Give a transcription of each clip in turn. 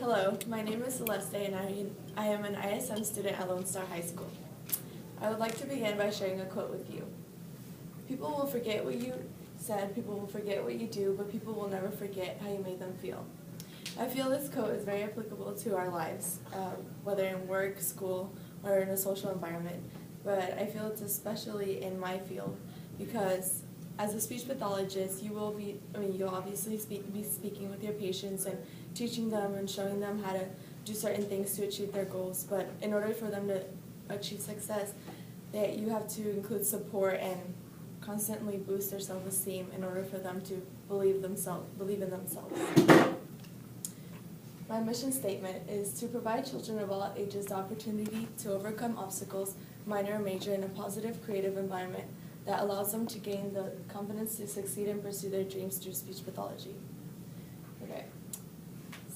Hello, my name is Celeste and I am an ISM student at Lone Star High School. I would like to begin by sharing a quote with you. People will forget what you said, people will forget what you do, but people will never forget how you made them feel. I feel this quote is very applicable to our lives, whether in work, school, or in a social environment, but I feel it's especially in my field because as a speech pathologist, you'll obviously be speaking with your patients and teaching them and showing them how to do certain things to achieve their goals. But in order for them to achieve success, you have to include support and constantly boost their self-esteem in order for them to believe in themselves. My mission statement is to provide children of all ages the opportunity to overcome obstacles, minor or major, in a positive, creative environment that allows them to gain the confidence to succeed and pursue their dreams through speech pathology. Okay,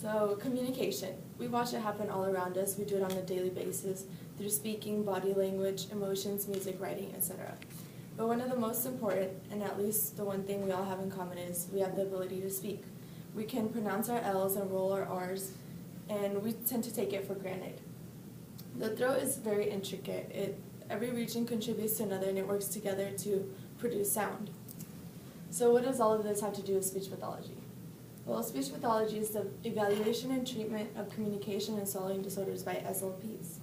so communication. We watch it happen all around us. We do it on a daily basis through speaking, body language, emotions, music, writing, etc. But one of the most important, and at least the one thing we all have in common, is we have the ability to speak. We can pronounce our L's and roll our R's, and we tend to take it for granted. The throat is very intricate. Every region contributes to another and it works together to produce sound. So what does all of this have to do with speech pathology? Well, speech pathology is the evaluation and treatment of communication and swallowing disorders by SLPs.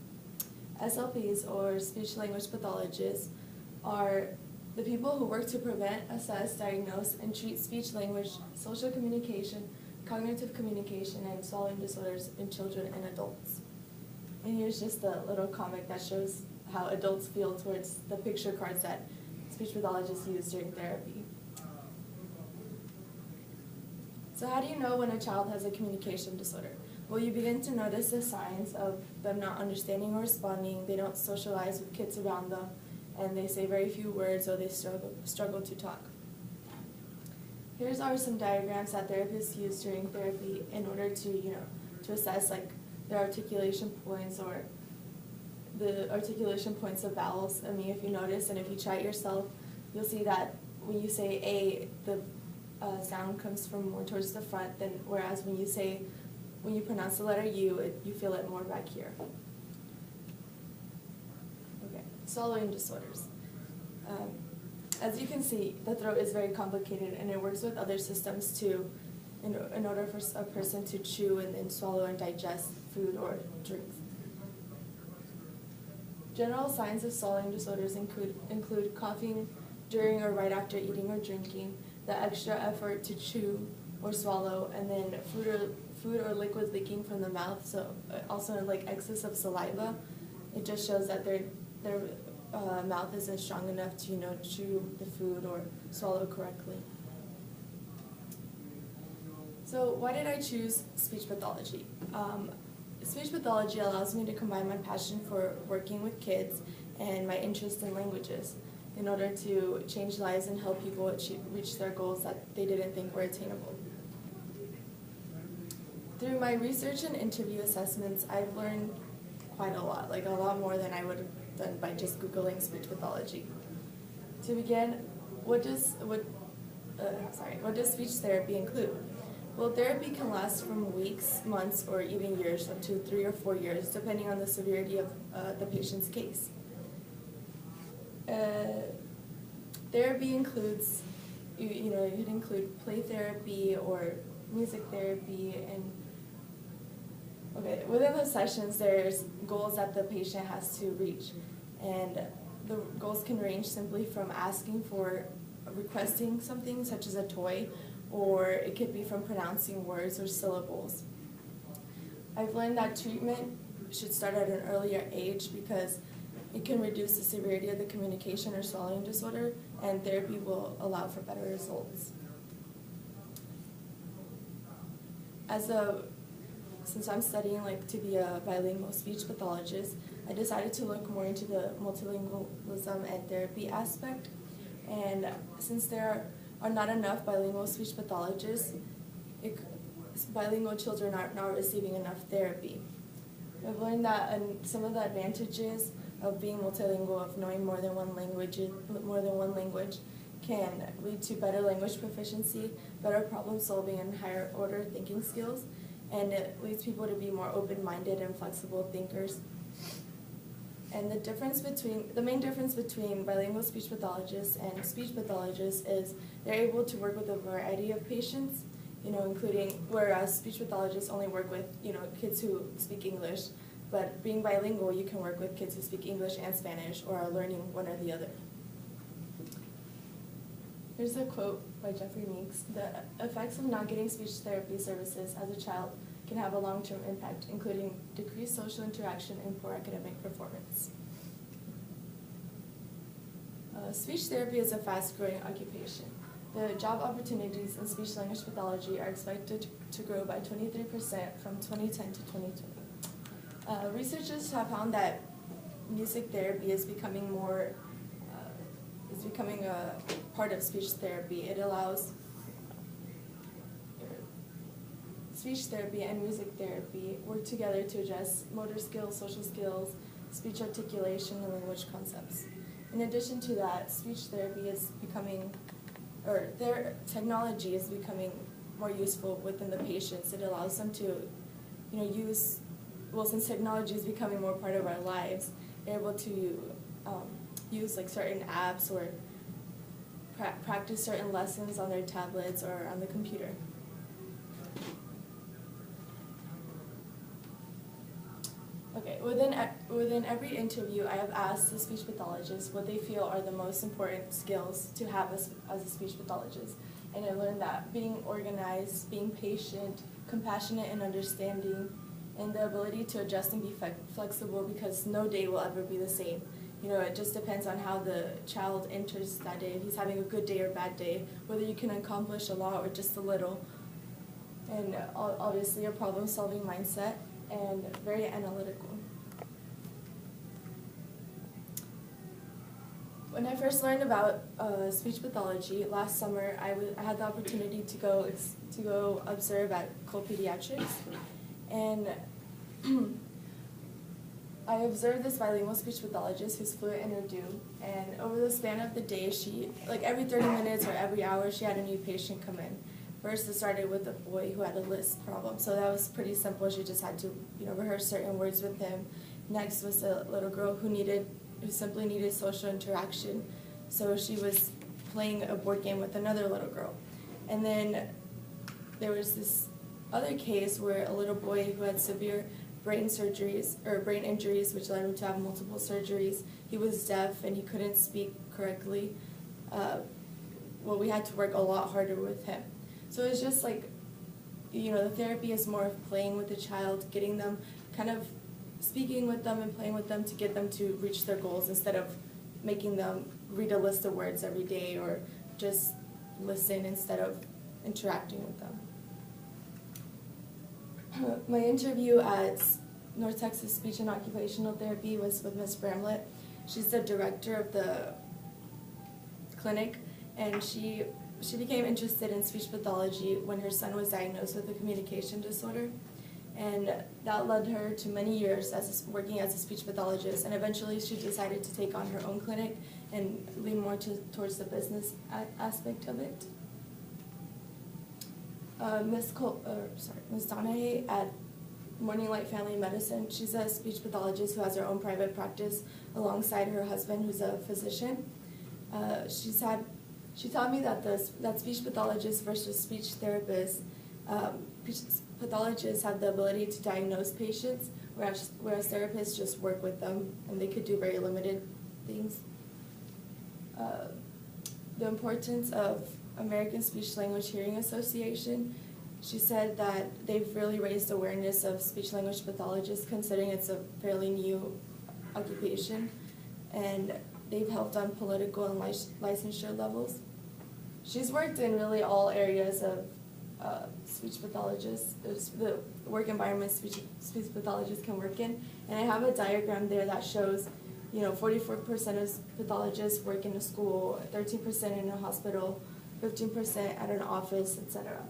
SLPs, or speech language pathologists, are the people who work to prevent, assess, diagnose, and treat speech language, social communication, cognitive communication, and swallowing disorders in children and adults. And here's just a little comic that shows how adults feel towards the picture cards that speech pathologists use during therapy. So how do you know when a child has a communication disorder? Well, you begin to notice the signs of them not understanding or responding, they don't socialize with kids around them, and they say very few words or they struggle to talk. Here's some diagrams that therapists use during therapy in order to assess their articulation points or the articulation points of vowels. I mean, if you notice and if you try it yourself, you'll see that when you say A, the sound comes from more towards the front, than whereas when you pronounce the letter U, you feel it more back here. Okay, swallowing disorders. As you can see, the throat is very complicated and it works with other systems too in order for a person to chew and then swallow and digest food or drinks. General signs of swallowing disorders include coughing during or right after eating or drinking, the extra effort to chew or swallow, and then food or liquid leaking from the mouth, so also excess of saliva. It just shows that their mouth isn't strong enough to chew the food or swallow correctly. So why did I choose speech pathology? Speech pathology allows me to combine my passion for working with kids and my interest in languages in order to change lives and help people reach their goals that they didn't think were attainable. Through my research and interview assessments, I've learned quite a lot more than I would have done by just Googling speech pathology. To begin, what does speech therapy include? Well, therapy can last from weeks, months, or even years, up to 3 or 4 years, depending on the severity of the patient's case. Therapy includes, you could include play therapy or music therapy, and within the sessions, there's goals that the patient has to reach, and the goals can range simply from requesting something such as a toy, or it could be from pronouncing words or syllables. I've learned that treatment should start at an earlier age because it can reduce the severity of the communication or swallowing disorder, and therapy will allow for better results. Since I'm studying to be a bilingual speech pathologist, I decided to look more into the multilingualism and therapy aspect, and since there are not enough bilingual speech pathologists, bilingual children are not receiving enough therapy. I've learned that some of the advantages of being multilingual, of knowing more than one language, can lead to better language proficiency, better problem solving, and higher order thinking skills. and it leads people to be more open-minded and flexible thinkers. And the main difference between bilingual speech pathologists and speech pathologists is they're able to work with a variety of patients, including, whereas speech pathologists only work with, kids who speak English, but being bilingual, you can work with kids who speak English and Spanish or are learning one or the other. Here's a quote by Jeffrey Meeks: "The effects of not getting speech therapy services as a child can have a long-term impact, including decreased social interaction and poor academic performance." Speech therapy is a fast-growing occupation. The job opportunities in speech-language pathology are expected to grow by 23% from 2010 to 2020. Researchers have found that music therapy is becoming a part of speech therapy. It allows speech therapy and music therapy work together to address motor skills, social skills, speech articulation, and language concepts. In addition to that, speech therapy is their technology is becoming more useful within the patients. It allows them to, since technology is becoming more part of our lives, they're able to use certain apps or practice certain lessons on their tablets or on the computer. Okay, within every interview, I have asked the speech pathologists what they feel are the most important skills to have as a speech pathologist. And I learned that being organized, being patient, compassionate and understanding, and the ability to adjust and be flexible, because no day will ever be the same. It just depends on how the child enters that day, if he's having a good day or bad day, whether you can accomplish a lot or just a little. And obviously a problem-solving mindset, and very analytical. When I first learned about speech pathology last summer, I had the opportunity to go observe at Cole Pediatrics, and I observed this bilingual speech pathologist who's fluent in Urdu, and over the span of the day, she, every 30 minutes or every hour, she had a new patient come in. First, it started with a boy who had a lisp problem, so that was pretty simple. She just had to, rehearse certain words with him. Next was a little girl who simply needed social interaction, so she was playing a board game with another little girl. And then there was this other case where a little boy who had severe brain injuries, which led him to have multiple surgeries. He was deaf and he couldn't speak correctly. We had to work a lot harder with him. So it's just the therapy is more of playing with the child, getting them kind of speaking with them and playing with them to get them to reach their goals, instead of making them read a list of words every day or just listen instead of interacting with them. My interview at North Texas Speech and Occupational Therapy was with Ms. Bramlett. She's the director of the clinic, and she became interested in speech pathology when her son was diagnosed with a communication disorder, and that led her to many years working as a speech pathologist, and eventually she decided to take on her own clinic and lean more towards the business aspect of it. Ms. Donahue at Morning Light Family Medicine, she's a speech pathologist who has her own private practice alongside her husband, who's a physician. She taught me that speech pathologists versus speech therapists, pathologists have the ability to diagnose patients, whereas therapists just work with them and they could do very limited things. The importance of American Speech Language Hearing Association, she said that they've really raised awareness of speech language pathologists, considering it's a fairly new occupation, and they've helped on political and licensure levels. She's worked in really all areas of speech pathologists, the work environment speech pathologists can work in, and I have a diagram there that shows 44% of pathologists work in a school, 13% in a hospital, 15% at an office, etc.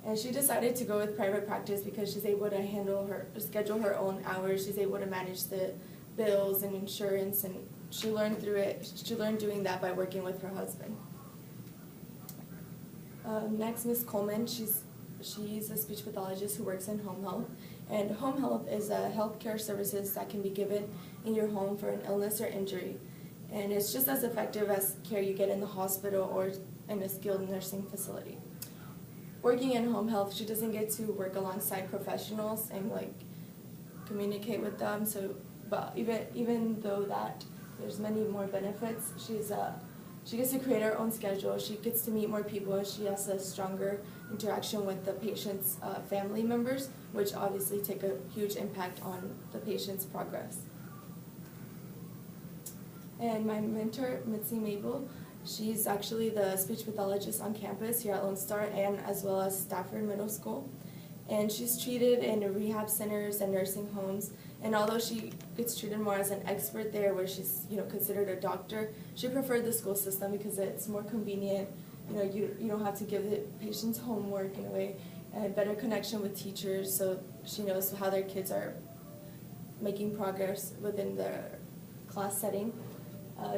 And she decided to go with private practice because she's able to schedule her own hours. She's able to manage the bills and insurance, and she learned doing that by working with her husband. Next, Ms. Coleman, she's she's a speech pathologist who works in home health. And home health is a healthcare services that can be given in your home for an illness or injury. And it's just as effective as care you get in the hospital or in a skilled nursing facility. Working in home health, she doesn't get to work alongside professionals and like communicate with them. So, but even though that there's many more benefits, she gets to create her own schedule. She gets to meet more people. She has a stronger interaction with the patient's family members, which obviously take a huge impact on the patient's progress. And my mentor, Mitzi Mabel, she's actually the speech pathologist on campus here at Lone Star and as well as Stafford Middle School. And she's treated in rehab centers and nursing homes. And although she gets treated more as an expert there, where she's considered a doctor, she preferred the school system because it's more convenient. You don't have to give the patients homework in a way, and better connection with teachers, so she knows how their kids are making progress within their class setting.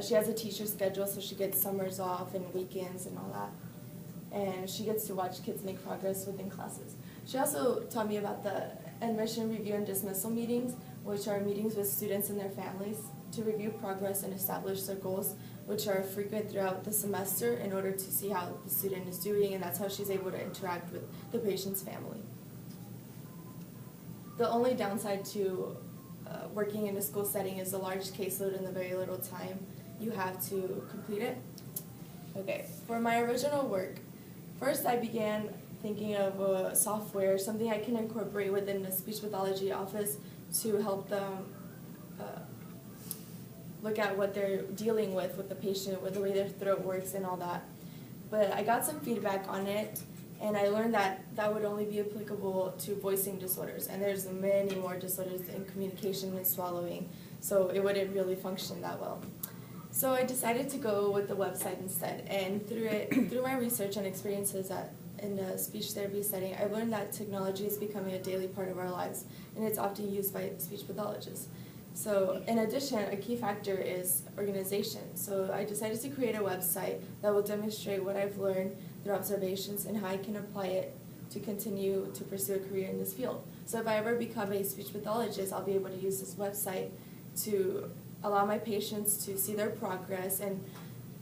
She has a teacher schedule, so she gets summers off and weekends and all that. And she gets to watch kids make progress within classes. She also taught me about the admission review and dismissal meetings, which are meetings with students and their families to review progress and establish their goals, which are frequent throughout the semester in order to see how the student is doing, and that's how she's able to interact with the patient's family. The only downside to working in a school setting is a large caseload and the very little time you have to complete it. Okay, for my original work, first I began thinking of a software, something I can incorporate within the speech pathology office to help them look at what they're dealing with the patient, with the way their throat works and all that. But I got some feedback on it, and I learned that that would only be applicable to voicing disorders, and there's many more disorders in communication and swallowing, so it wouldn't really function that well. So I decided to go with the website instead, and through my research and experiences in the speech therapy setting, I learned that technology is becoming a daily part of our lives, and it's often used by speech pathologists. So in addition, a key factor is organization. So I decided to create a website that will demonstrate what I've learned through observations and how I can apply it to continue to pursue a career in this field. So if I ever become a speech pathologist, I'll be able to use this website to allow my patients to see their progress, and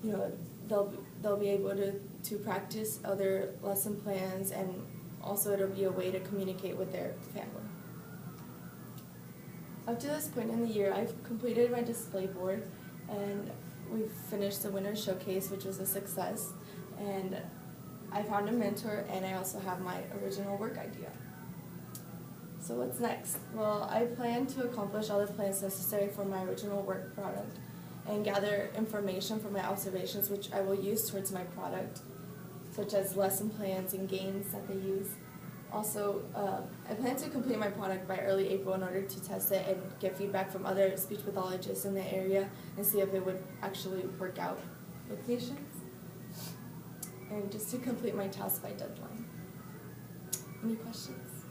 they'll be able to practice other lesson plans, and also it'll be a way to communicate with their family. Up to this point in the year, I've completed my display board, and we've finished the winter showcase, which was a success, and I found a mentor, and I also have my original work idea. So what's next? Well, I plan to accomplish all the plans necessary for my original work product and gather information from my observations, which I will use towards my product, such as lesson plans and games that they use. Also, I plan to complete my product by early April in order to test it and get feedback from other speech pathologists in the area and see if it would actually work out with patients. And just to complete my task by deadline. Any questions?